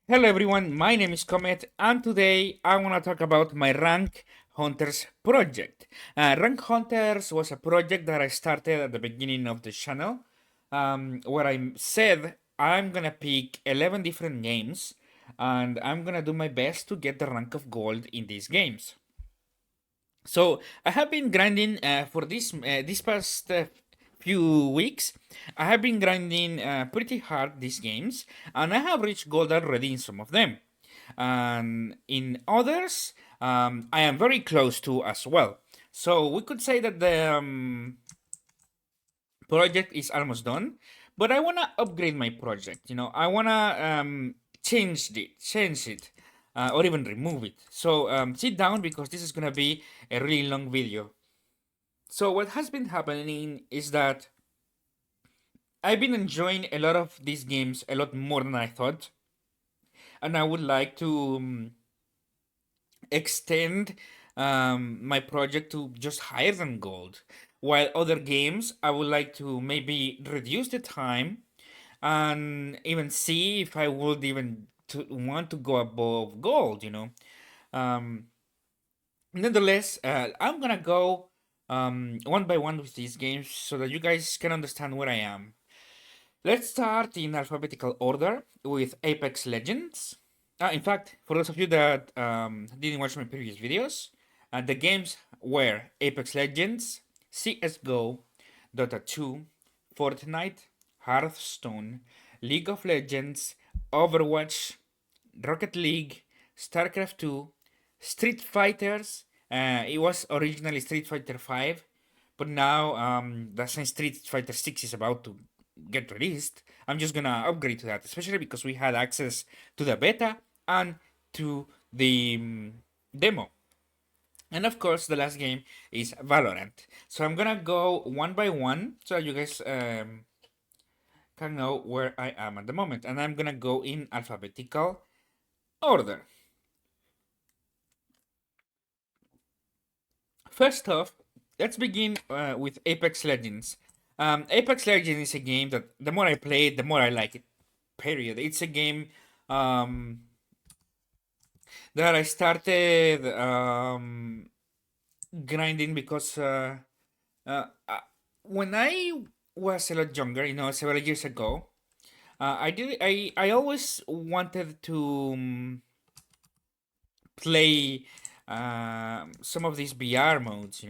Hello everyone, my name is Comet, and today I want to talk about my Rank Hunters project. Rank Hunters was a project that I started at the beginning of the channel, where I said I'm gonna pick 11 different games, and I'm gonna do my best to get the rank of gold in these games. So I have been grinding for this past few weeks. I have been grinding pretty hard these games, and I have reached gold already in some of them. And in others, I am very close to as well. So we could say that the project is almost done, but I wanna upgrade my project. I wanna change it, or even remove it. So sit down because this is gonna be a really long video. So what has been happening is that I've been enjoying a lot of these games a lot more than I thought, and I would like to extend my project to just higher than gold. While other games, I would like to maybe reduce the time and even see if I would even to want to go above gold. Um, Nonetheless, I'm gonna go one by one with these games so that you guys can understand where I am. Let's start in alphabetical order with Apex Legends. In fact, for those of you that didn't watch my previous videos, the games were Apex Legends, CSGO, Dota 2, Fortnite, Hearthstone, League of Legends, Overwatch, Rocket League, StarCraft 2, Street Fighters. It was originally Street Fighter 5, but now since Street Fighter 6 is about to get released, I'm just gonna upgrade to that, especially because we had access to the beta and to the demo. And of course, the last game is Valorant. So I'm gonna go one by one so you guys can know where I am at the moment. And I'm gonna go in alphabetical order. First off, let's begin with Apex Legends. Apex Legends is a game that the more I play it, the more I like it. Period. It's a game um, that I started grinding because uh, uh, when I was a lot younger, several years ago, I always wanted to play some of these VR modes,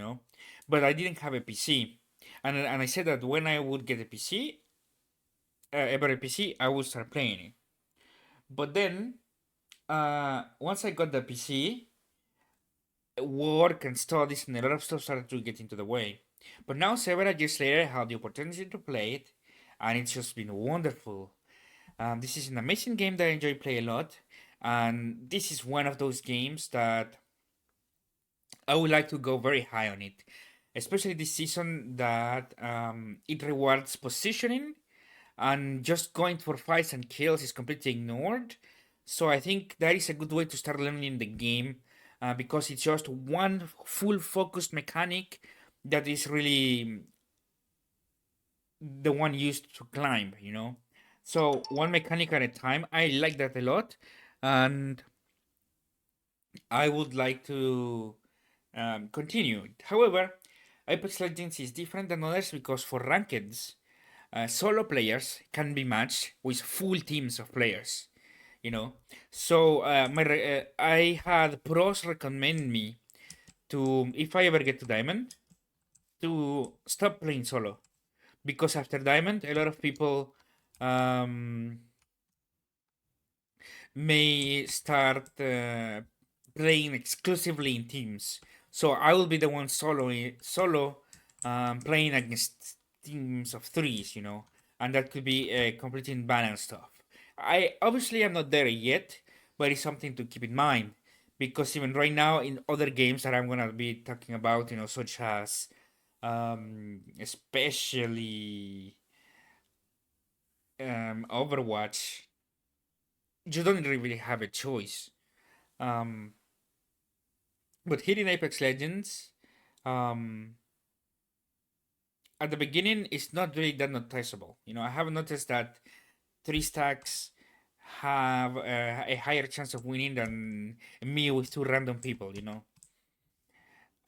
but I didn't have a PC, and I said that when I would get a PC, ever a PC, I would start playing it. But then once I got the PC, work and studies and a lot of stuff started to get into the way. But now, several years later, I had the opportunity to play it, and it's just been wonderful. This is an amazing game that I enjoy play a lot, and this is one of those games that I would like to go very high on it, especially this season that it rewards positioning and just going for fights and kills is completely ignored. So I think that is a good way to start learning the game because it's just one full focused mechanic that is really the one used to climb. So one mechanic at a time. I like that a lot, and I would like to continue. However, Apex Legends is different than others because for rankeds, solo players can be matched with full teams of players. You know, so I had pros recommend me to, if I ever get to diamond, to stop playing solo because after diamond, a lot of people um, may start playing exclusively in teams. So I will be the one solo playing against teams of threes, and that could be a completely imbalanced stuff. I obviously am not there yet, but it's something to keep in mind because even right now in other games that I'm gonna be talking about, such as especially Overwatch, you don't really have a choice. Um, but here in Apex Legends, um, at the beginning, it's not really that noticeable. I have noticed that three stacks have a higher chance of winning than me with two random people, you know.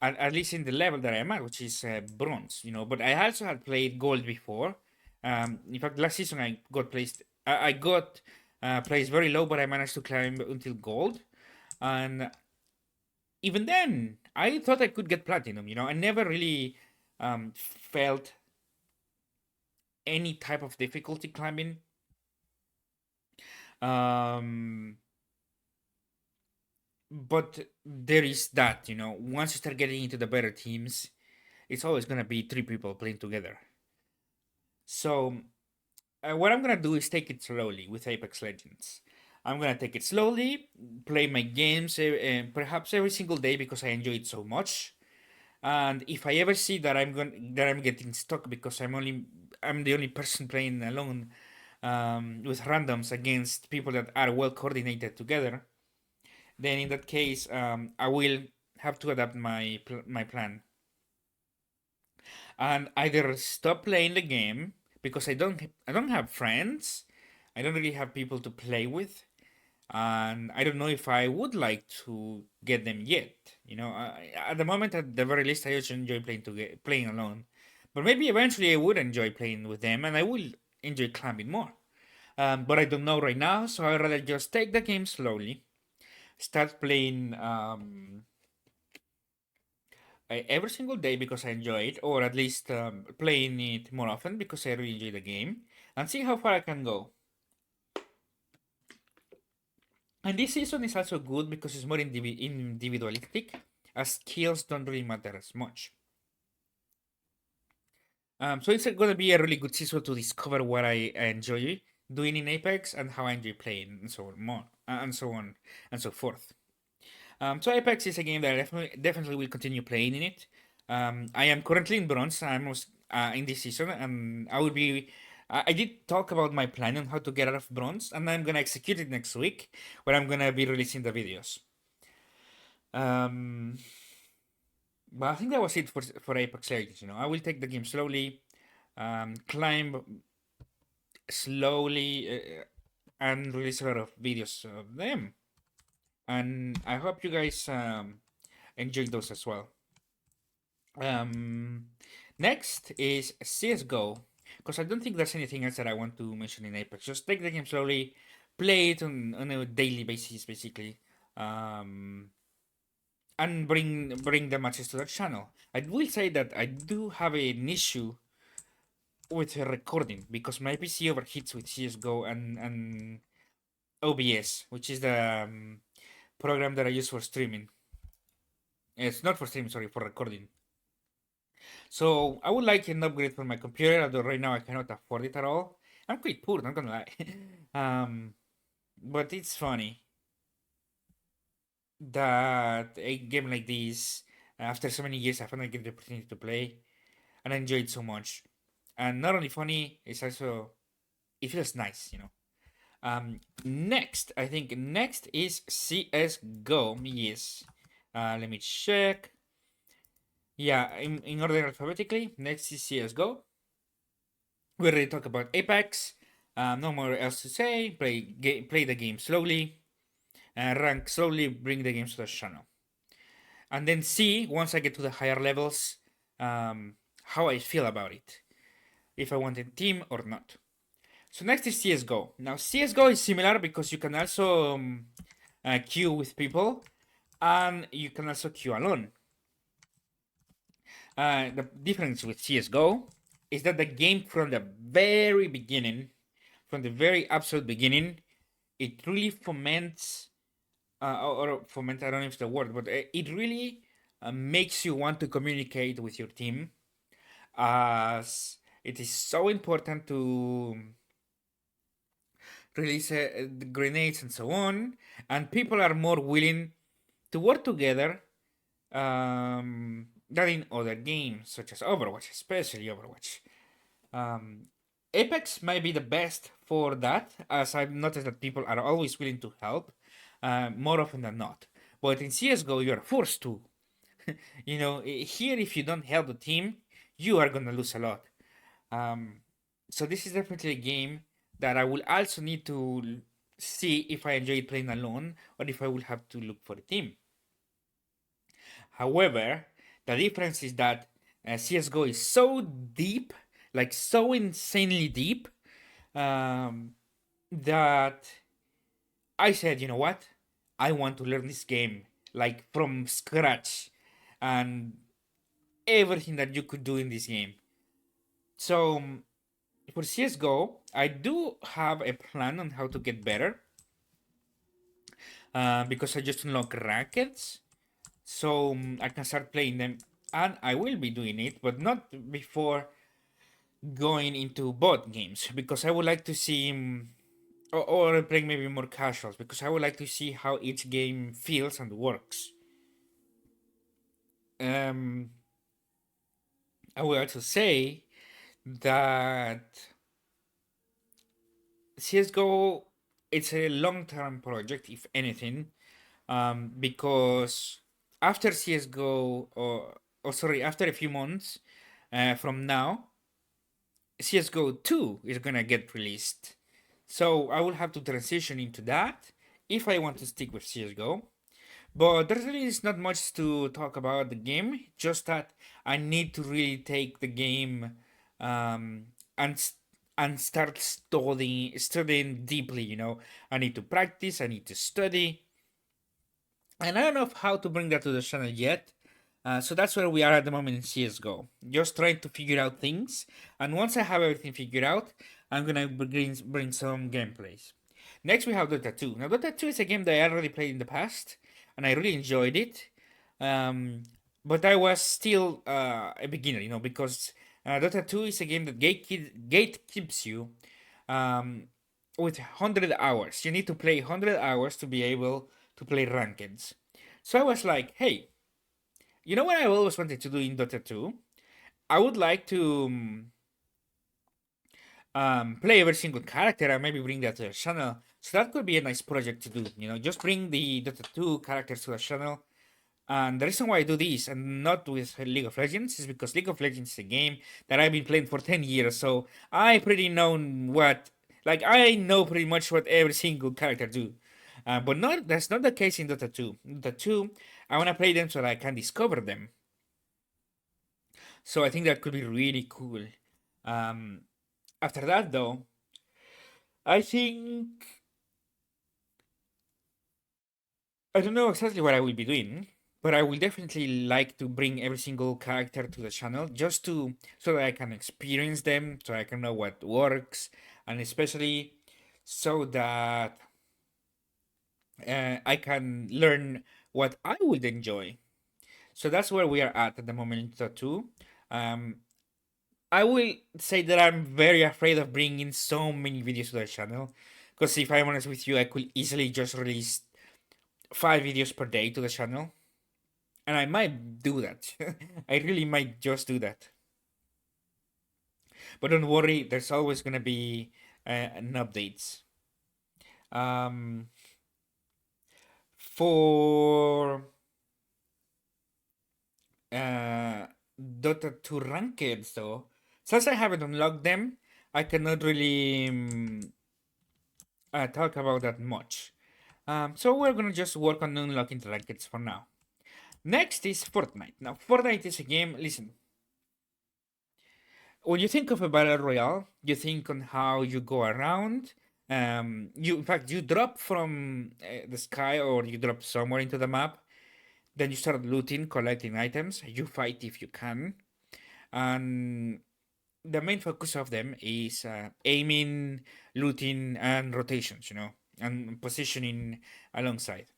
At least in the level that I'm at, which is bronze, you know. But I also had played gold before. In fact, last season I got placed. I got placed very low, but I managed to climb until gold. And even then, I thought I could get platinum. You know, I never really felt any type of difficulty climbing. Um, but there is that, you know, once you start getting into the better teams, it's always gonna be three people playing together. So what I'm gonna do is take it slowly with Apex Legends. I'm gonna take it slowly, play my games perhaps every single day because I enjoy it so much. And if I ever see that I'm getting stuck because I'm the only person playing alone with randoms against people that are well coordinated together, then in that case I will have to adapt my plan and either stop playing the game because I don't have friends. I don't really have people to play with, and I don't know if I would like to get them yet. You know, at the moment, at the very least, I just enjoy playing alone. But maybe eventually I would enjoy playing with them, and I will enjoy climbing more. But I don't know right now, so I'd rather just take the game slowly, start playing every single day because I enjoy it, or at least playing it more often because I really enjoy the game, and see how far I can go. And this season is also good because it's more individualistic, as skills don't really matter as much. So it's going to be a really good season to discover what I enjoy doing in Apex and how I enjoy playing and so on, and so on and so forth. So Apex is a game that I definitely will continue playing in it. I am currently in bronze. I'm in this season, and I will be. I did talk about my plan on how to get out of bronze, and I'm gonna execute it next week, where I'm gonna be releasing the videos. Um, but I think that was it for Apex Legends. You know, I will take the game slowly, climb slowly, and release a lot of videos of them. And I hope you guys enjoyed those as well. Um, Next is CS:GO, because I don't think there's anything else that I want to mention in Apex. Just take the game slowly, play it on a daily basis, basically. Um, and bring the matches to the channel. I will say that I do have an issue with recording because my PC overheats with CS:GO and OBS, which is the program that I use for streaming. It's not for streaming, sorry, for recording. So I would like an upgrade for my computer, although right now I cannot afford it at all. I'm quite poor, not gonna lie. But it's funny that a game like this, after so many years, I finally get the opportunity to play, and I enjoy it so much. And not only funny, it's also it feels nice, you know. Next, I think next is CS:GO. Yes. Let me check. Yeah, in order alphabetically. Next is CS:GO. We already talked about Apex. No more else to say. Play the game slowly. Rank slowly. Bring the games to the channel. And then see, once I get to the higher levels, how I feel about it. If I want a team or not. So next is CSGO. Now CSGO is similar because you can also queue with people and you can also queue alone. The difference with CSGO is that the game from the very beginning, from the very absolute beginning, it really foments, or foment, I don't know if it's the word, but it really makes you want to communicate with your team, as it is so important to release the grenades and so on, and people are more willing to work together than in other games, such as Overwatch, especially Overwatch. Um, Apex might be the best for that, as I've noticed that people are always willing to help, more often than not. But in CSGO, you're forced to. You know, here, if you don't help the team, you are gonna lose a lot. Um, so this is definitely a game that I will also need to see if I enjoy playing alone or if I will have to look for a team. However, the difference is that CS:GO is so deep, like so insanely deep, um, that I said, you know what? I want to learn this game like from scratch and everything that you could do in this game. So for CS:GO, I do have a plan on how to get better because I just unlock rackets, so I can start playing them, and I will be doing it, but not before going into bot games because I would like to see, or playing maybe more casuals because I would like to see how each game feels and works. Um, I will also say that CS:GO it's a long-term project, if anything, because after CS:GO, or sorry, after a few months from now, CS:GO 2 is gonna get released. So I will have to transition into that if I want to stick with CS:GO. But there really is not much to talk about the game, just that I need to really take the game um, and and start studying deeply. I need to practice, I need to study, and I don't know how to bring that to the channel yet. So that's where we are at the moment in CS:GO. Just trying to figure out things, and once I have everything figured out, I'm gonna bring some gameplays. Next, we have Dota 2. Now, Dota 2 is a game that I already played in the past, and I really enjoyed it. Um, but I was still a beginner, because Dota 2 is a game that gatekeeps you um, with 100 hours. You need to play 100 hours to be able to play rankeds. So I was like, hey, you know what I always wanted to do in Dota 2? I would like to play every single character and maybe bring that to the channel. So that could be a nice project to do. Just bring the Dota 2 characters to the channel. And the reason why I do this and not with League of Legends is because League of Legends is a game that I've been playing for 10 years. So I pretty know I know pretty much what every single character do. But that's not the case in Dota 2. In Dota 2, I want to play them so that I can discover them. So I think that could be really cool. Um, After that, though, I think I don't know exactly what I will be doing, but I will definitely like to bring every single character to the channel just to so that I can experience them, so I can know what works, and especially so that I can learn what I would enjoy. So that's where we are at the moment in Tattoo. Um, I will say that I'm very afraid of bringing so many videos to the channel, because if I'm honest with you, I could easily just release 5 videos per day to the channel, and I might do that. I really might just do that. But don't worry, there's always gonna be an updates. Um, for Dota 2 ranked though, since I haven't unlocked them, I cannot really talk about that much. So we're gonna just work on unlocking the rankeds for now. Next is Fortnite. Now, Fortnite is a game. Listen, when you think of a battle royale, you think on how you go around. In fact, you drop from the sky or you drop somewhere into the map. Then you start looting, collecting items. You fight if you can, and the main focus of them is aiming, looting, and rotations. And positioning alongside.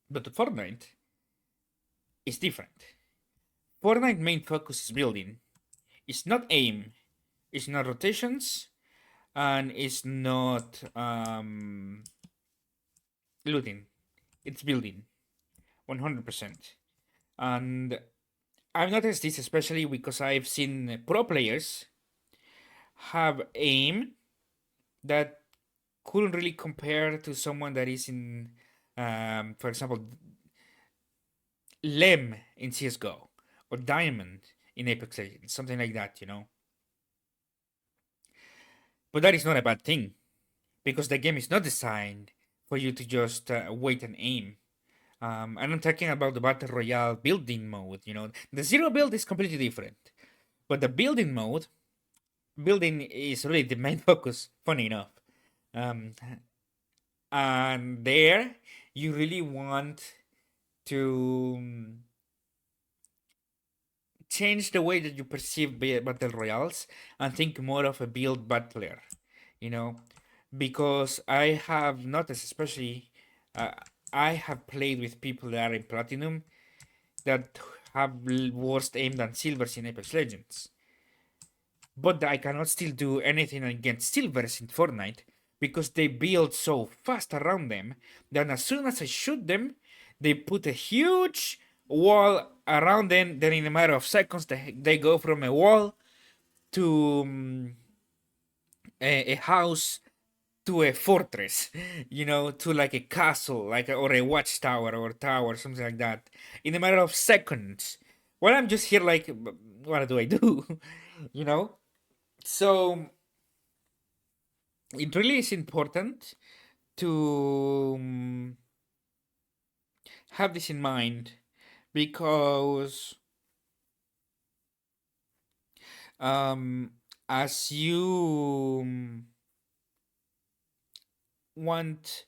But Fortnite is different. Fortnite main focus is building. It's not aim. It's not rotations, and it's not looting. It's building, 100%. And I've noticed this especially because I've seen pro players have aim that couldn't really compare to someone that is in, for example, Lem in CS:GO or Diamond in Apex Legends, something like that. But that is not a bad thing because the game is not designed for you to just wait and aim. And I'm talking about the battle royale building mode. The zero build is completely different, but the building is really the main focus. Funny enough, um, and there you really want to change the way that you perceive battle royales and think more of a build battler. You know, because I have noticed, especially, uh, I have played with people that are in platinum that have worse aim than silvers in Apex Legends. But I cannot still do anything against silvers in Fortnite because they build so fast around them that as soon as I shoot them, they put a huge wall around them. Then in a matter of seconds, they go from a wall to a house to a fortress, to like a castle, or a watchtower or tower, something like that, in a matter of seconds. While I'm just here, like, what do I do? you know. So it really is important to have this in mind because um, as you want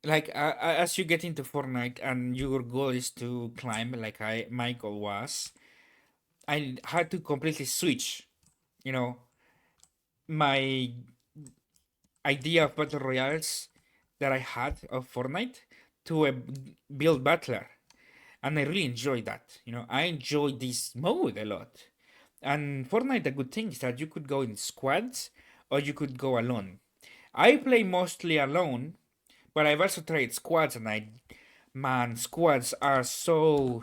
as you get into Fortnite and your goal is to climb, like my goal was, I had to completely switch, you know, my idea of battle royales that I had of Fortnite to a build battler, and I really enjoyed that. I enjoyed this mode a lot. And Fortnite, the good thing is that you could go in squads or you could go alone. I play mostly alone, but I've also tried squads, and man, squads are so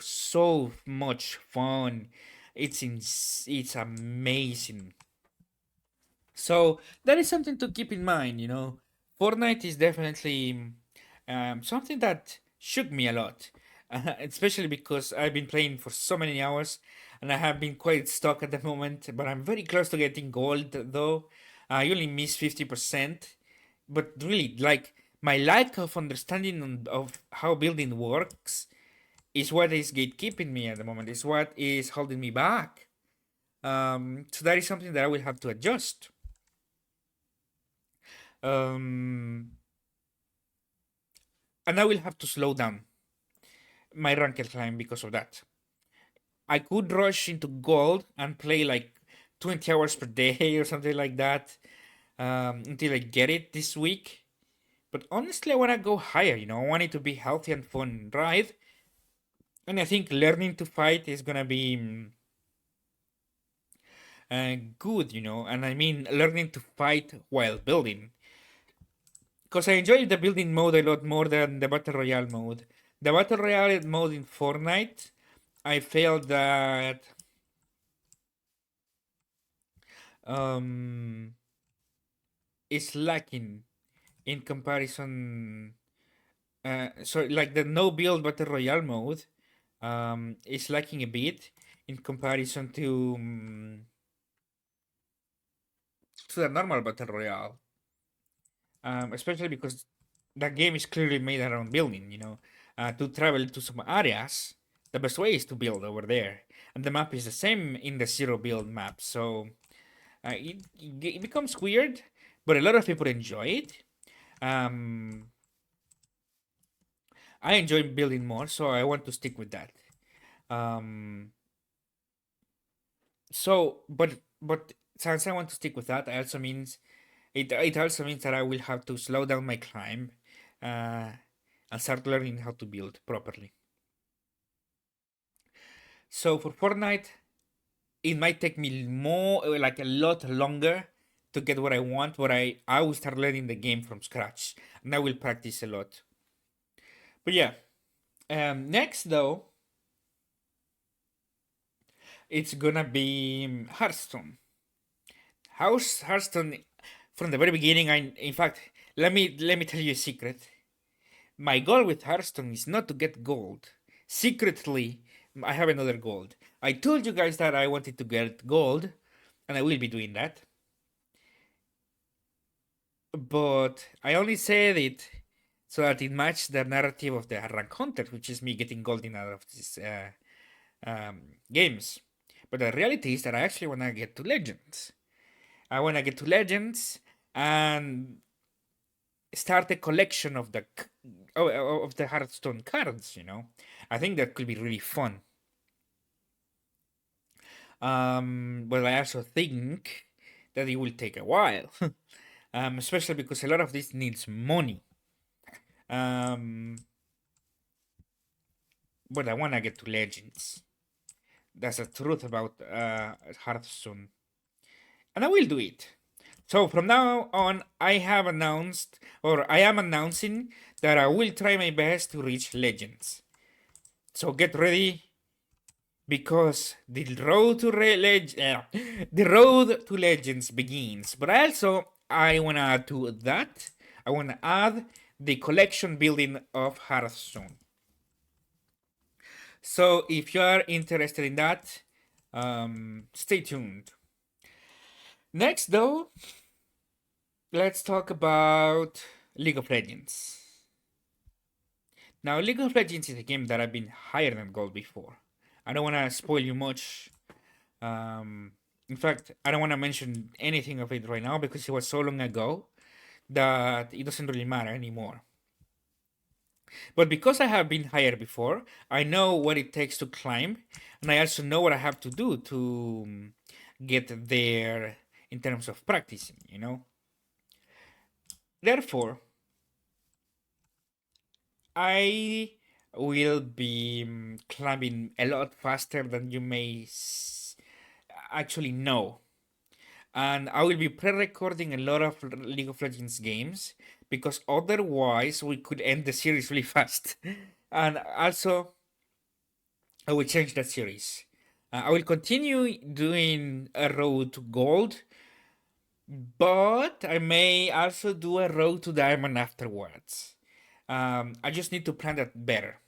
much fun. It's amazing. So that is something to keep in mind. Fortnite is definitely something that shook me a lot, especially because I've been playing for so many hours and I have been quite stuck at the moment. But I'm very close to getting gold, though. I only miss 50%. But really, like, my lack of understanding of how building works is what is gatekeeping me at the moment, is what is holding me back. So that is something that I will have to adjust. Um, and I will have to slow down my ranked climb because of that. I could rush into gold and play like 20 hours per day or something like that until I get it this week. But honestly, I want to go higher. I want it to be healthy and fun, right? And I think learning to fight is gonna be good. And I mean learning to fight while building. Because I enjoy the building mode a lot more than the battle royale mode. The battle royale mode in Fortnite, I felt that um, is lacking in comparison. So like the no build battle royale mode is lacking a bit in comparison to the normal battle royale. Especially because the game is clearly made around building. To travel to some areas, the best way is to build over there, and the map is the same in the zero build map. So it becomes weird, but a lot of people enjoy it. Um, I enjoy building more, so I want to stick with that. Um, but since I want to stick with that, it also means that I will have to slow down my climb, uh, and start learning how to build properly. So for Fortnite, it might take me more, like a lot longer to get what I want, but I will start learning the game from scratch and I will practice a lot. But yeah, next though, it's gonna be Hearthstone. Hearthstone from the very beginning. In fact, let me tell you a secret. My goal with Hearthstone is not to get gold. Secretly, I have another gold. I told you guys that I wanted to get gold, and I will be doing that. But I only said it so that it matched the narrative of the rank hunter, which is me getting golden out of these games. But the reality is that I actually want to get to legends. I want to get to legends and start a collection of the Hearthstone cards. I think that could be really fun. But I also think that it will take a while, especially because a lot of this needs money. Um, but I wanna get to legends. That's the truth about Hearthstone, and I will do it. So from now on, I have announced, or I am announcing, that I will try my best to reach legends. So get ready, because the road to legends begins. But I wanna add to that. I wanna add the collection building of Hearthstone. So if you are interested in that, stay tuned. Next, though, let's talk about League of Legends. Now, League of Legends is a game that I've been higher than gold before. I don't want to spoil you much. In fact, I don't want to mention anything of it right now because it was so long ago that it doesn't really matter anymore. But because I have been higher before, I know what it takes to climb, and I also know what I have to do to get there in terms of practicing. Therefore, I will be climbing a lot faster than you may actually know. And I will be pre-recording a lot of League of Legends games because otherwise we could end the series really fast. And also, I will change that series. I will continue doing a road to gold, but I may also do a road to diamond afterwards. I just need to plan that better.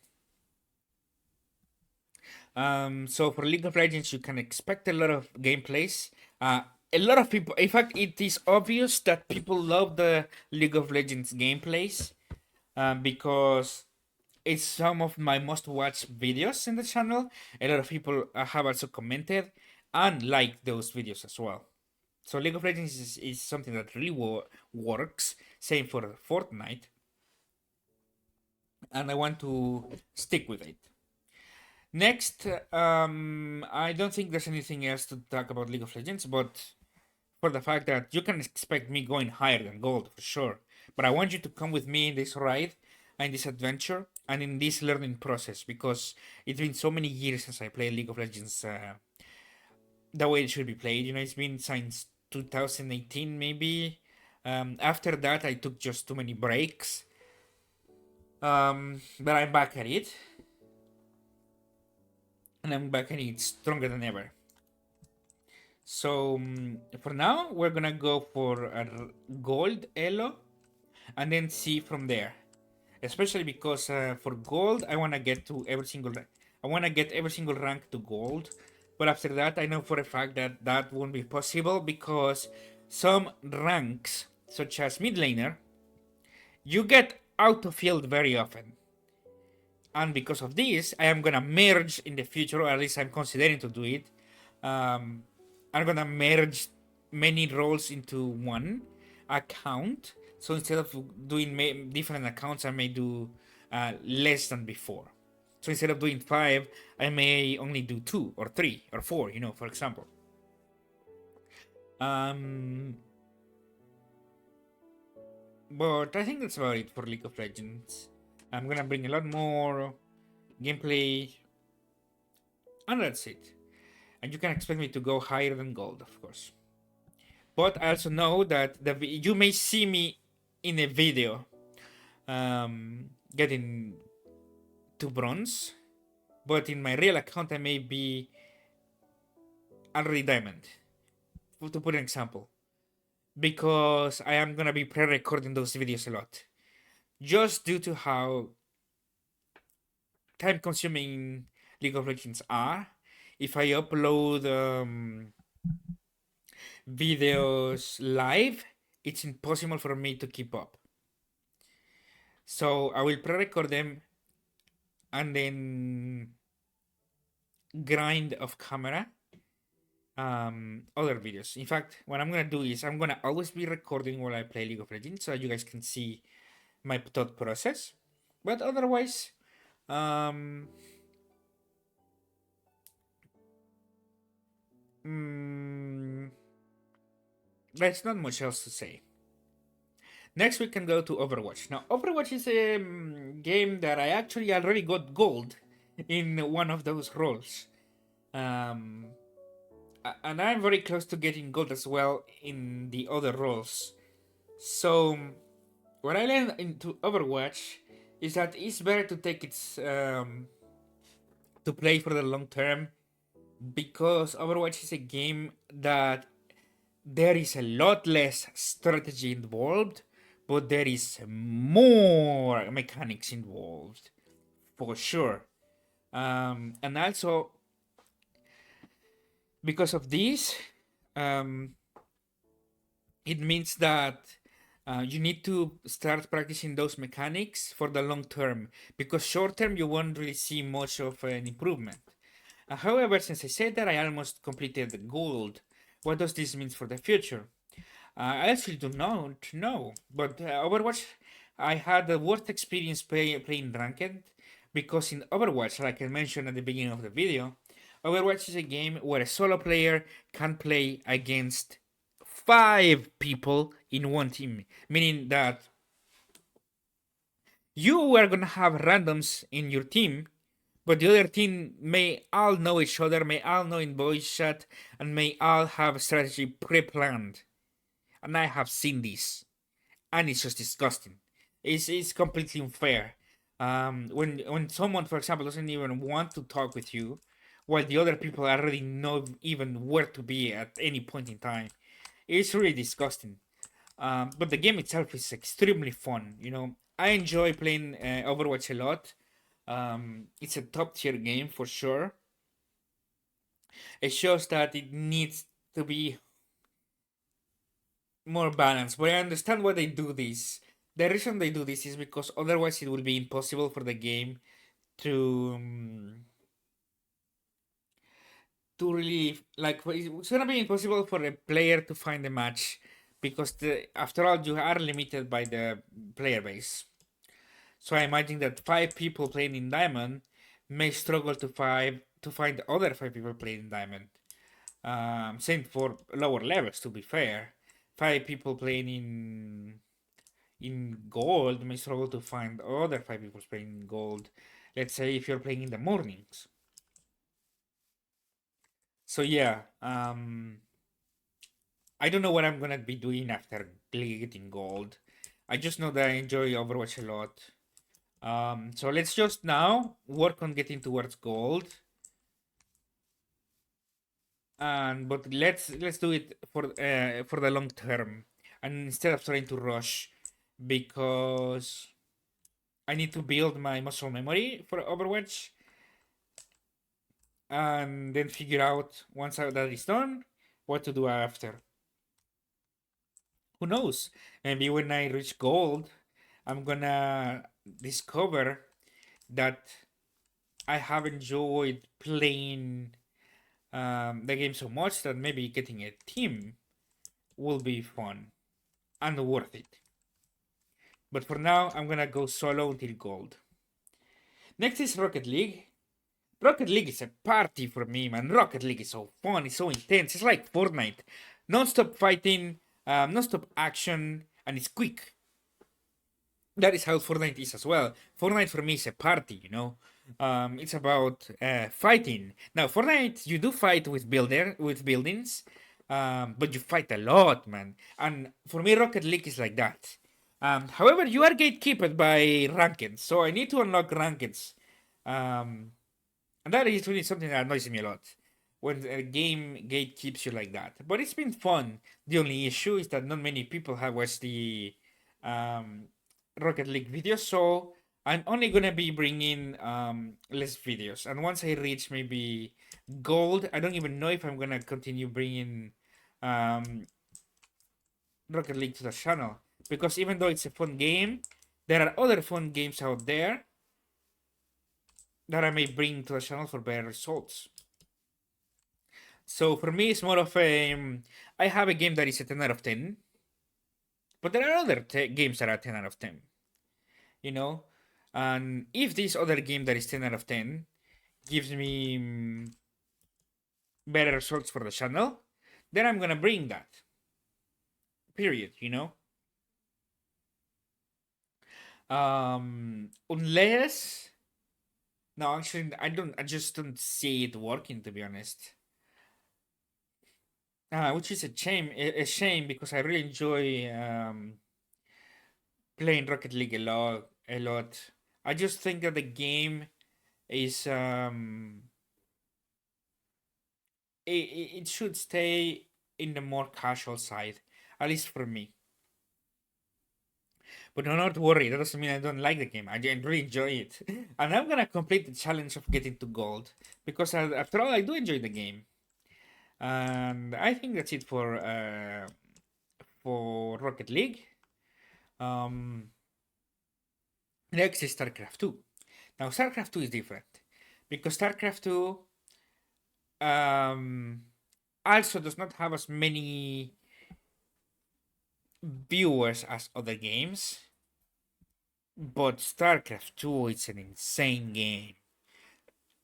So for League of Legends, you can expect a lot of gameplays. A lot of people, in fact, it is obvious that people love the League of Legends gameplays because it's some of my most watched videos in the channel. A lot of people have also commented and liked those videos as well. So League of Legends is something that really works. Same for Fortnite, and I want to stick with it. Next, I don't think there's anything else to talk about League of Legends, but for the fact that you can expect me going higher than gold for sure. But I want you to come with me in this ride, and this adventure, and in this learning process, because it's been so many years since I played League of Legends the way it should be played. It's been since 2018 maybe. After that, I took just too many breaks. But I'm back at it, and I'm back at it stronger than ever. So for now, we're gonna go for a gold elo, and then see from there. Especially because for gold, I wanna get to I wanna get every single rank to gold. But after that, I know for a fact that that won't be possible because some ranks, such as mid laner, you get out of field very often. And because of this, I am gonna merge in the future, or at least I'm considering to do it. I'm gonna merge many roles into one account. So instead of doing different accounts, I may do less than before. So instead of doing 5, I may only do 2 or 3 or 4, for example. But I think that's about it for League of Legends. I'm gonna bring a lot more gameplay, and that's it. And you can expect me to go higher than gold, of course. But I also know that you may see me in a video getting to bronze, but in my real account I may be already diamond, to put an example, because I am gonna be pre-recording those videos a lot, just due to how time-consuming League of Legends are. If I upload videos live, it's impossible for me to keep up. So I will pre-record them and then grind off camera other videos. In fact, what I'm gonna do is I'm gonna always be recording while I play League of Legends so you guys can see my thought process. But otherwise, um, mm, there's not much else to say. Next, we can go to Overwatch. Now, Overwatch is a game that I actually already got gold in one of those roles. Um, and I'm very close to getting gold as well in the other roles. So, what I learned into Overwatch is that it's better to take its to play for the long term because Overwatch is a game that there is a lot less strategy involved, but there is more mechanics involved for sure. And also because of this, um, it means that you need to start practicing those mechanics for the long term because short term you won't really see much of an improvement. However, since I said that I almost completed the gold, what does this mean for the future? I actually do not know, but Overwatch, I had the worst experience playing ranked because in Overwatch, like I mentioned at the beginning of the video, Overwatch is a game where a solo player can play against 5 people in one team, meaning that you are gonna have randoms in your team, but the other team may all know each other, may all know in voice chat, and may all have a strategy pre-planned. And I have seen this, and it's just disgusting. It's completely unfair. When someone, for example, doesn't even want to talk with you, while the other people already know even where to be at any point in time, it's really disgusting. But the game itself is extremely fun. I enjoy playing Overwatch a lot. It's a top tier game for sure. It shows that it needs to be more balanced, but I understand why they do this. The reason they do this is because otherwise it will be impossible for the game to really like. It's gonna be impossible for a player to find a match because after all you are limited by the player base. So I imagine that 5 people playing in Diamond may struggle to find the other 5 people playing in Diamond. Same for lower levels. To be fair, 5 people playing in Gold may struggle to find other 5 people playing in Gold. Let's say if you're playing in the mornings. So yeah, I don't know what I'm gonna be doing after getting Gold. I just know that I enjoy Overwatch a lot. So let's just now work on getting towards Gold. And but let's do it for the long term, and instead of trying to rush, because I need to build my muscle memory for Overwatch, and then figure out once that is done what to do after. Who knows? Maybe when I reach gold, I'm gonna discover that I have enjoyed playing the game so much that maybe getting a team will be fun and worth it. But for now, I'm gonna go solo until gold. Next is Rocket League. Rocket League is a party for me, man. Rocket League is so fun, it's so intense. It's like Fortnite. Non-stop fighting, non-stop action, and it's quick. That is how Fortnite is as well. Fortnite for me is a party. It's about fighting. Now, Fortnite, you do fight with buildings, but you fight a lot, man. And for me, Rocket League is like that. However, you are gatekeeped by rankeds, so I need to unlock rankeds. Um, and that is really something that annoys me a lot when a game gatekeeps you like that. But it's been fun. The only issue is that not many people have watched the um, Rocket League videos, so I'm only gonna be bringing less videos. And once I reach maybe gold, I don't even know if I'm gonna continue bringing um, Rocket League to the channel, because even though it's a fun game, there are other fun games out there that I may bring to the channel for better results. So for me, it's more of a I have a game that is a 10 out of 10, but there are other games that are 10 out of 10, you know? And if this other game that is 10 out of 10 gives me better results for the channel, then I'm gonna bring that. Period, you know? Unless. No, actually, I just don't see it working, to be honest. Which is a shame because I really enjoy playing Rocket League a lot. I just think that the game is it should stay in the more casual side, at least for me. But do not worry, that doesn't mean I don't like the game. I really enjoy it, and I'm gonna complete the challenge of getting to gold because after all, I do enjoy the game. And I think that's it for Rocket League. Um, Next is StarCraft 2. Now, StarCraft 2 is different because StarCraft 2 um, also does not have as many viewers as other games, but StarCraft 2 is an insane game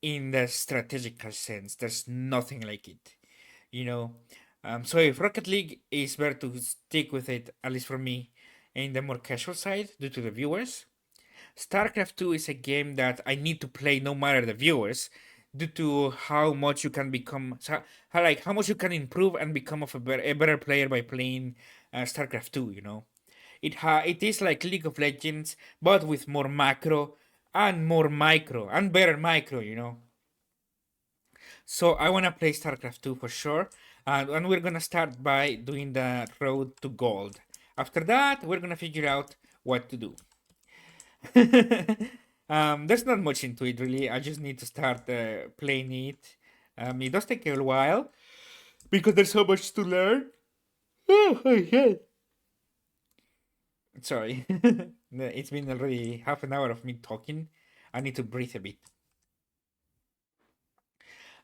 in the strategical sense. There's nothing like it, you know. So if Rocket League is better to stick with it, at least for me, in the more casual side due to the viewers, StarCraft 2 is a game that I need to play no matter the viewers, due to how much you can become, how much you can improve and become a better player by playing StarCraft 2. You know, it is like League of Legends, but with more macro and more micro and better micro. You know, so I wanna play StarCraft 2 for sure, and we're gonna start by doing the road to gold. After that, we're gonna figure out what to do. There's not much into it really. I just need to start playing it. It does take a while because there's so much to learn. Oh, yeah. Sorry, it's been already half an hour of me talking. I need to breathe a bit.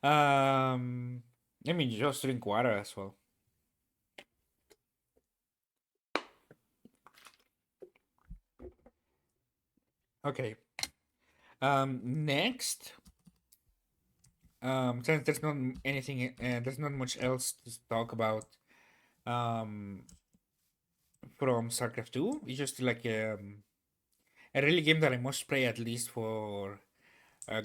Um, Let me just drink water as well. Okay. Next, since there's not anything, there's not much else to talk about. Um, from StarCraft 2. It's just like a really game that I must play at least for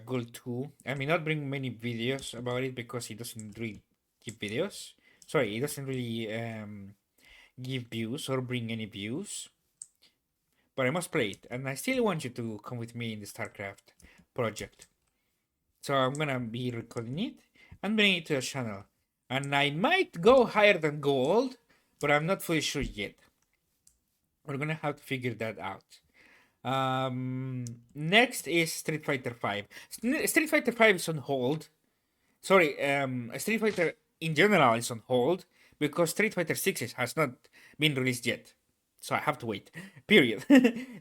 Gold 2. I may not bring many videos about it because it doesn't really give videos. Sorry, it doesn't really give views or bring any views. But I must play it, and I still want you to come with me in the StarCraft project. So I'm gonna be recording it and bring it to the channel. And I might go higher than gold, but I'm not fully sure yet. We're gonna have to figure that out. Next is Street Fighter 5. Street Fighter 5 is on hold. Sorry, Street Fighter in general is on hold because Street Fighter 6 has not been released yet. So I have to wait. Period.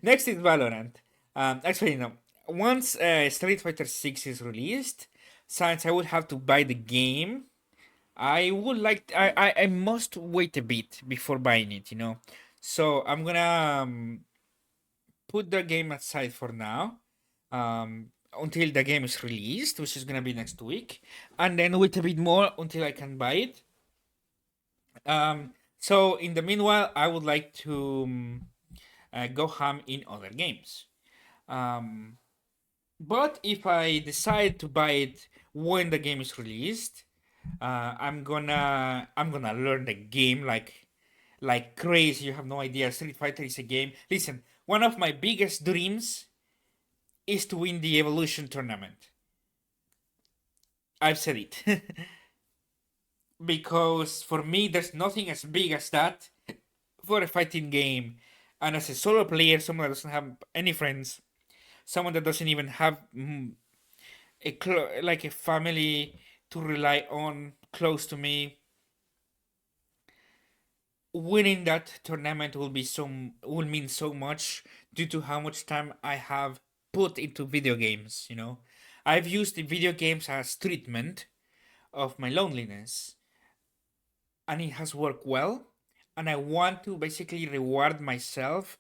Next is Valorant. Actually, no. Once Street Fighter 6 is released, since I would have to buy the game, I must wait a bit before buying it, you know. So I'm gonna put the game aside for now, until the game is released, which is gonna be next week, and then wait a bit more until I can buy it. So in the meanwhile, I would like to go ham in other games. Um, but if I decide to buy it when the game is released, I'm gonna learn the game like crazy. You have no idea. Street Fighter is a game. Listen, one of my biggest dreams is to win the Evolution tournament. I've said it. Because for me, there's nothing as big as that for a fighting game. And as a solo player, someone that doesn't have any friends, someone that doesn't even have like a family to rely on close to me, winning that tournament will mean so much due to how much time I have put into video games. I've used the video games as treatment of my loneliness, and it has worked well. And I want to basically reward myself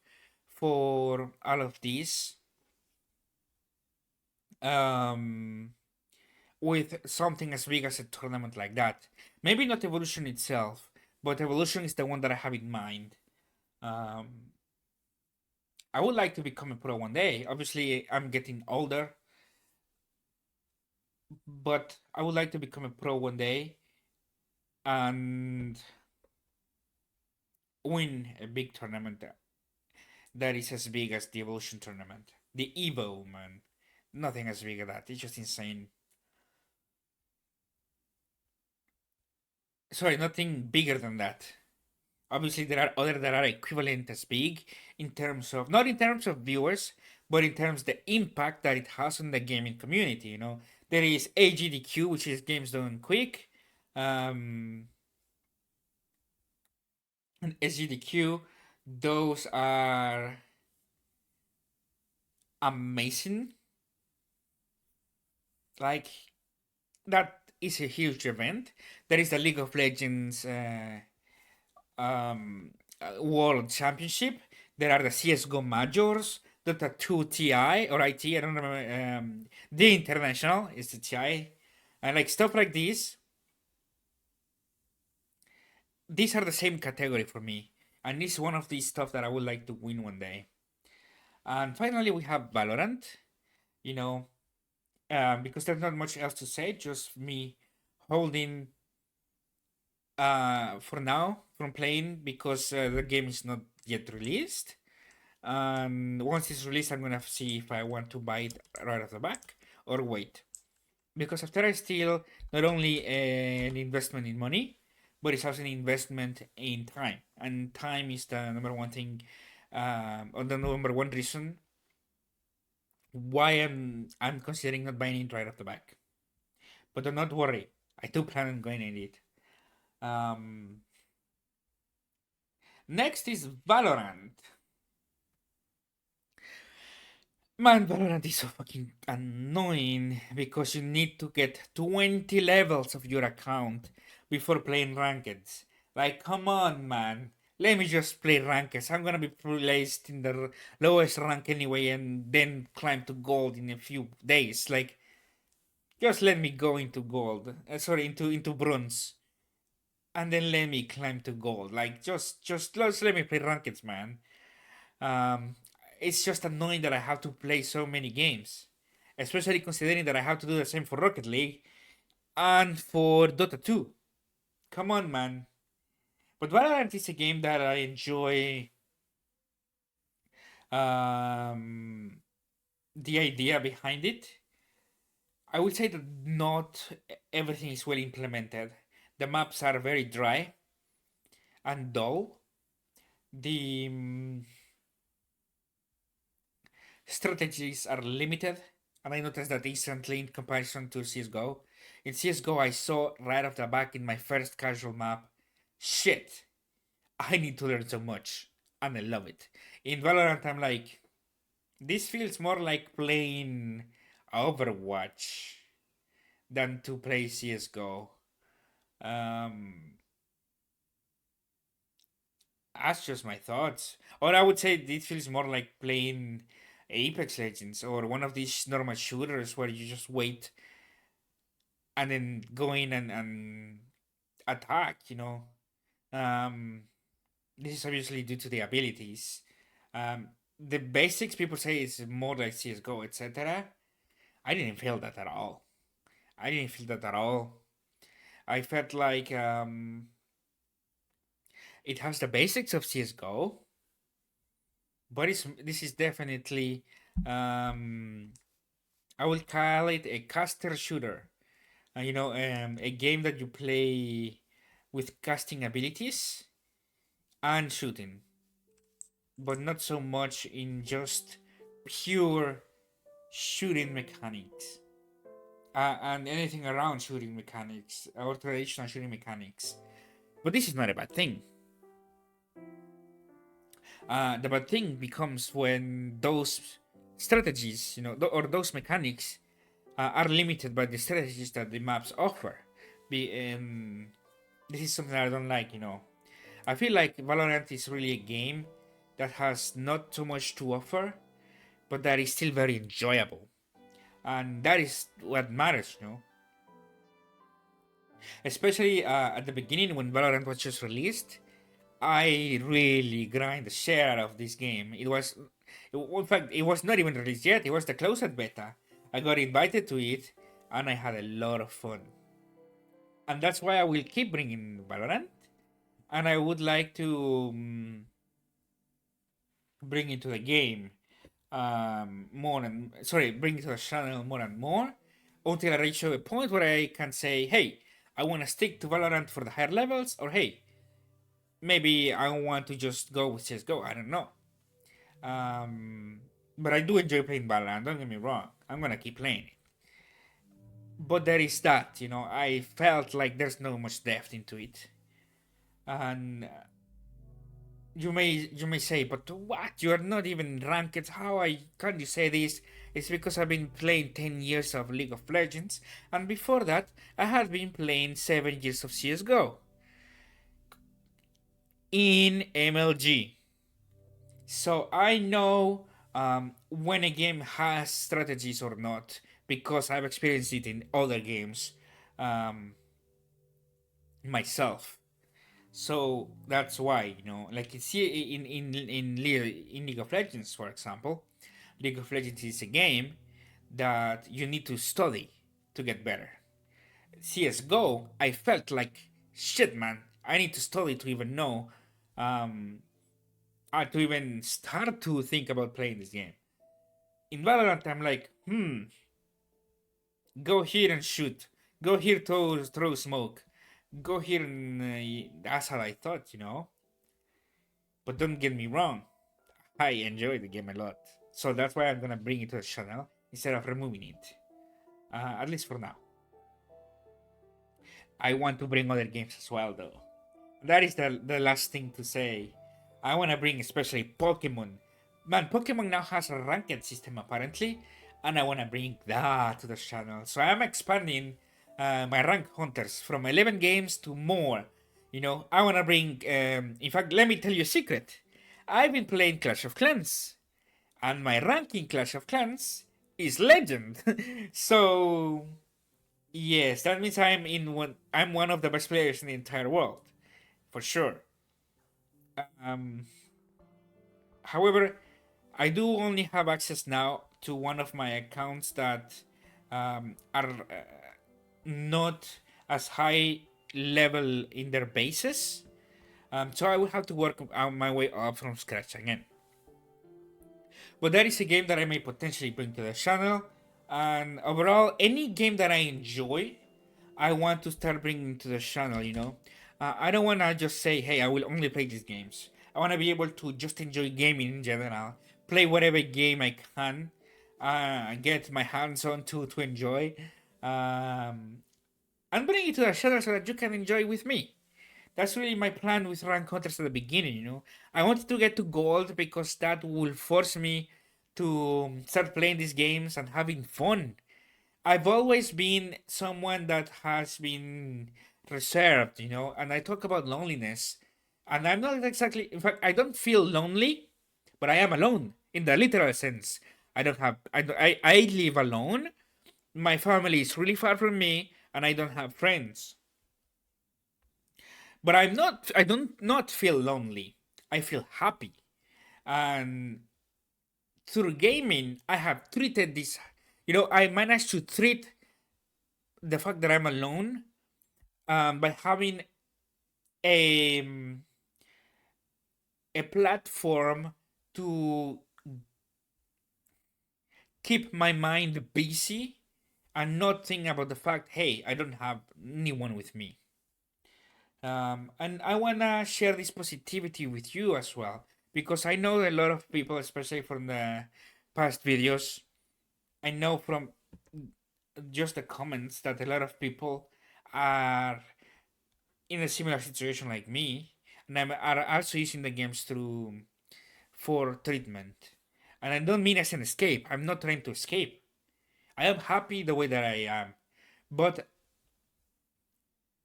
for all of this, um, with something as big as a tournament like that. Maybe not Evolution itself, but Evolution is the one that I have in mind. Um, I would like to become a pro one day. Obviously, I'm getting older, but I would like to become a pro one day and win a big tournament that is as big as the Evolution tournament. The Evo, man. Nothing as big as that. It's just insane. Sorry, nothing bigger than that. Obviously, there are other that are equivalent as big in terms of, not in terms of viewers, but in terms of the impact that it has on the gaming community. There is AGDQ, which is Games Done Quick, and SGDQ. Those are amazing. Like, that is a huge event. There is the League of Legends um, World Championship. There are the CS:GO Majors, Dota 2 TI or IT. I don't remember. The International is the TI, and like stuff like this. These are the same category for me, and it's one of these stuff that I would like to win one day. And finally, we have Valorant. You know, because there's not much else to say. Just me holding for now from playing because the game is not yet released. And once it's released, I'm gonna see if I want to buy it right off the back or wait. Because after I steal, not only an investment in money, but it's also an investment in time. And time is the number one thing, or the number one reason why I'm considering not buying it right off the back. But do not worry, I do plan on going in it. Um, Next is Valorant. Man, Valorant is so fucking annoying because you need to get 20 levels of your account before playing rankeds. Like, come on, man. Let me just play rankeds. I'm gonna be placed in the lowest rank anyway and then climb to gold in a few days. Like, just let me go into gold. Sorry, into bronze. And then let me climb to gold. Like, just let me play rankeds, man. Um, it's just annoying that I have to play so many games, especially considering that I have to do the same for Rocket League and for Dota 2. Come on, man. But Valorant is a game that I enjoy. Um, the idea behind it. I would say that not everything is well implemented. The maps are very dry and dull. The strategies are limited, and I noticed that instantly in comparison to CSGO. In CSGO, I saw right off the back in my first casual map, shit, I need to learn so much, and I love it. In Valorant, I'm like, this feels more like playing Overwatch than to play CSGO. Um, that's just my thoughts. Or I would say it feels more like playing Apex Legends or one of these normal shooters where you just wait and then go in and attack. Um, this is obviously due to the abilities. The basics people say is more like CSGO, etc. I didn't feel that at all. I didn't feel that at all. I felt like it has the basics of CSGO, but this is definitely I will call it a caster shooter. A game that you play with casting abilities and shooting, but not so much in just pure shooting mechanics and anything around shooting mechanics or traditional shooting mechanics. But this is not a bad thing. The bad thing becomes when those strategies, or those mechanics are limited by the strategies that the maps offer. This is something I don't like. I feel like Valorant is really a game that has not too much to offer, but that is still very enjoyable. And that is what matters. Especially at the beginning when Valorant was just released, I really grind the share out of this game. In fact, it was not even released yet. It was the closed beta. I got invited to it, and I had a lot of fun. And that's why I will keep bringing Valorant, and I would like to bring it to the game more and sorry, bring it to the channel more and more until I reach a point where I can say, hey, I want to stick to Valorant for the higher levels, or hey, maybe I want to just go with CS:GO. I don't know. Um, but I do enjoy playing Valorant. Don't get me wrong. I'm gonna keep playing it. But there is that. I felt like there's no much depth into it, and you may say, but what? You are not even ranked. How I can you say this? It's because I've been playing 10 years of League of Legends, and before that, I had been playing 7 years of CS:GO in MLG. So I know when a game has strategies or not because I've experienced it in other games um, myself. So that's why, like it's here in League of Legends, for example. League of Legends is a game that you need to study to get better. CS:GO, I felt like shit, man. I need to study to even know, um, to even start to think about playing this game. In Valorant, I'm like, go here and shoot. Go here to throw smoke. Go here and that's how I thought. But don't get me wrong, I enjoy the game a lot. So that's why I'm gonna bring it to the channel instead of removing it. At least for now. I want to bring other games as well, though. That is the last thing to say. I want to bring especially Pokemon. Man, Pokemon now has a ranked system apparently, and I want to bring that to the channel. So I'm expanding my rank hunters from 11 games to more. I want to bring. In fact, let me tell you a secret. I've been playing Clash of Clans, and my rank in Clash of Clans is Legend. So yes, that means I'm one of the best players in the entire world, for sure. Um, However, I do only have access now to one of my accounts that are not as high level in their bases. So I will have to work out my way up from scratch again. But that is a game that I may potentially bring to the channel. And overall, any game that I enjoy, I want to start bringing to the channel. I don't want to just say, hey, I will only play these games. I want to be able to just enjoy gaming in general, play whatever game I can, get my hands on to enjoy, um, and bring it to the channel so that you can enjoy with me. That's really my plan with rank hunters at the beginning. I wanted to get to gold because that will force me to start playing these games and having fun. I've always been someone that has been reserved, and I talk about loneliness. And I'm not exactly, in fact, I don't feel lonely, but I am alone in the literal sense. I live alone. My family is really far from me, and I don't have friends. But I don't not feel lonely. I feel happy. And through gaming, I have treated this, I managed to treat the fact that I'm alone by having a a platform to keep my mind busy and not think about the fact, hey, I don't have anyone with me. And I wanna share this positivity with you as well because I know a lot of people, especially from the past videos, I know from just the comments that a lot of people are in a similar situation like me, and are also using the games through for treatment. And I don't mean as an escape. I'm not trying to escape. I am happy the way that I am. But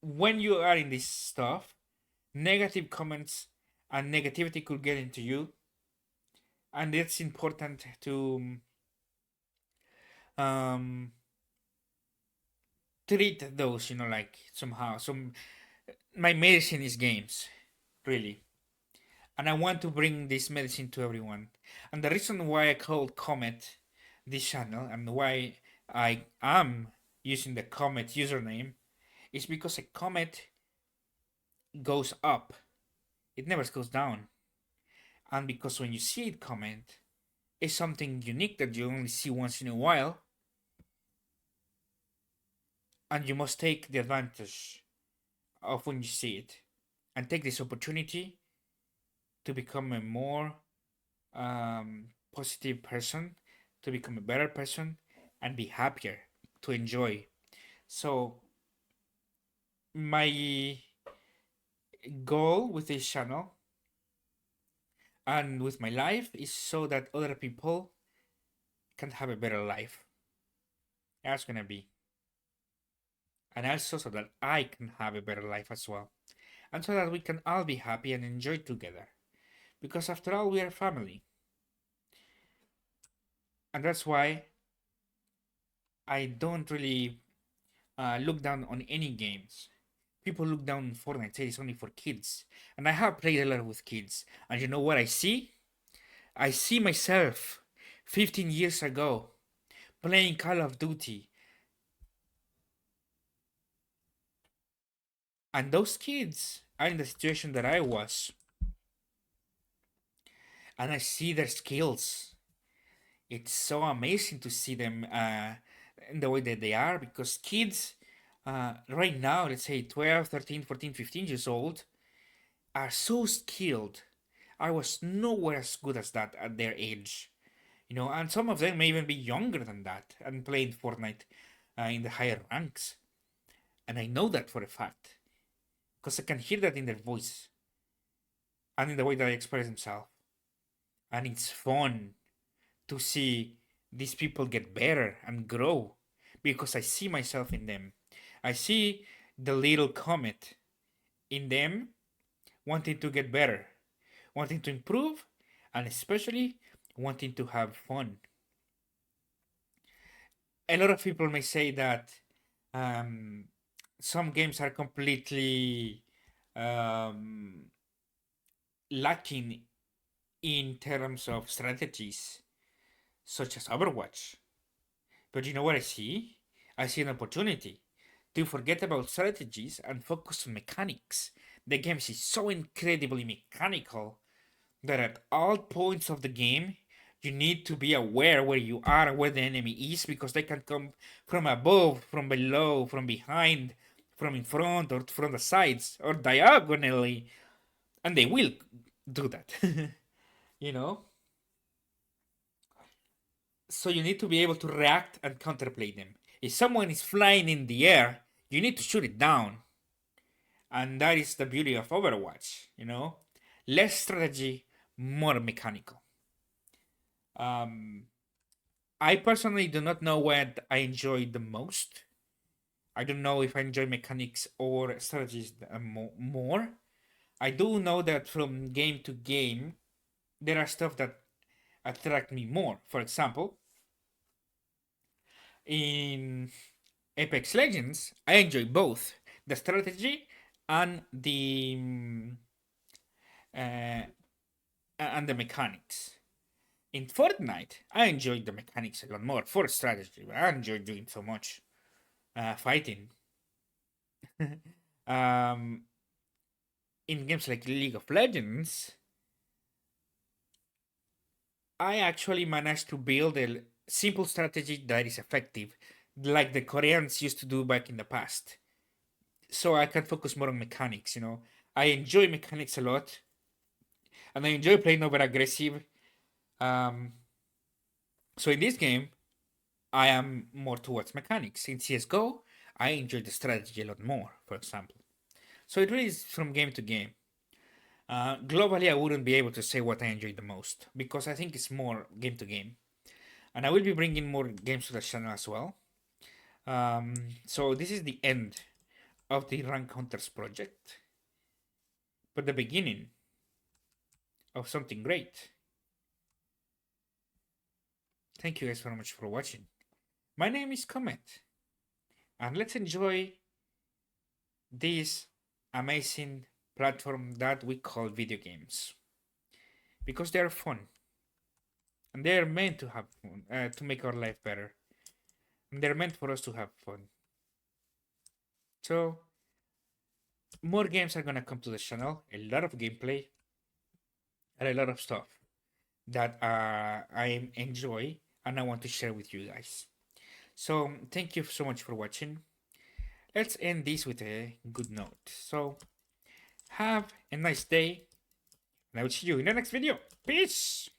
when you are in this stuff, negative comments and negativity could get into you. And it's important to um, treat those, like somehow. My medicine is games, really. And I want to bring this medicine to everyone. And the reason why I called Comet this channel and why I am using the Comet username is because a comet goes up, it never goes down. And because when you see it comet, it's something unique that you only see once in a while, and you must take the advantage of when you see it and take this opportunity to become a more positive person, to become a better person, and be happier, to enjoy. So, my goal with this channel and with my life is so that other people can have a better life. That's gonna be. And also so that I can have a better life as well. And so that we can all be happy and enjoy together. Because after all, we are family. And that's why I don't really look down on any games. People look down on Fortnite, say it's only for kids. And I have played a lot with kids. And you know what I see? I see myself 15 years ago playing Call of Duty. And those kids are in the situation that I was. And I see their skills. It's so amazing to see them in the way that they are, because kids right now, let's say 12, 13, 14, 15 years old, are so skilled. I was nowhere as good as that at their age. And some of them may even be younger than that and playing Fortnite in the higher ranks. And I know that for a fact because I can hear that in their voice and in the way that they express themselves. And it's fun to see these people get better and grow because I see myself in them. I see the little comet in them wanting to get better, wanting to improve, and especially wanting to have fun. A lot of people may say that um, some games are completely um, lacking in terms of strategies, such as Overwatch. But you know what I see? I see an opportunity to forget about strategies and focus on mechanics. The game is so incredibly mechanical that at all points of the game, you need to be aware where you are, where the enemy is, because they can come from above, from below, from behind, from in front, or from the sides, or diagonally. And they will do that, you know? So you need to be able to react and counterplay them. If someone is flying in the air, you need to shoot it down. And that is the beauty of Overwatch. Less strategy, more mechanical. Um, I personally do not know what I enjoy the most. I don't know if I enjoy mechanics or strategies more. I do know that from game to game, there are stuff that attract me more. For example, in Apex Legends, I enjoy both the strategy and uh, the mechanics. In Fortnite, I enjoy the mechanics a lot more for strategy. I enjoy doing so much fighting. um, in games like League of Legends, I actually managed to build a simple strategy that is effective, like the Koreans used to do back in the past. So I can focus more on mechanics. I enjoy mechanics a lot, and I enjoy playing over aggressive. Um, so in this game, I am more towards mechanics. In CS:GO, I enjoy the strategy a lot more, for example. So it really is from game to game. Globally, I wouldn't be able to say what I enjoyed the most because I think it's more game to game, and I will be bringing more games to the channel as well. So this is the end of the Rank Hunters project, but the beginning of something great. Thank you guys very much for watching. My name is Comet, and let's enjoy this amazing platform that we call video games because they are fun and they are meant to have fun, to make our life better, and they're meant for us to have fun. So more games are gonna come to the channel, a lot of gameplay and a lot of stuff that I enjoy and I want to share with you guys. So thank you so much for watching. Let's end this with a good note. So have a nice day, and I will see you in the next video. Peace!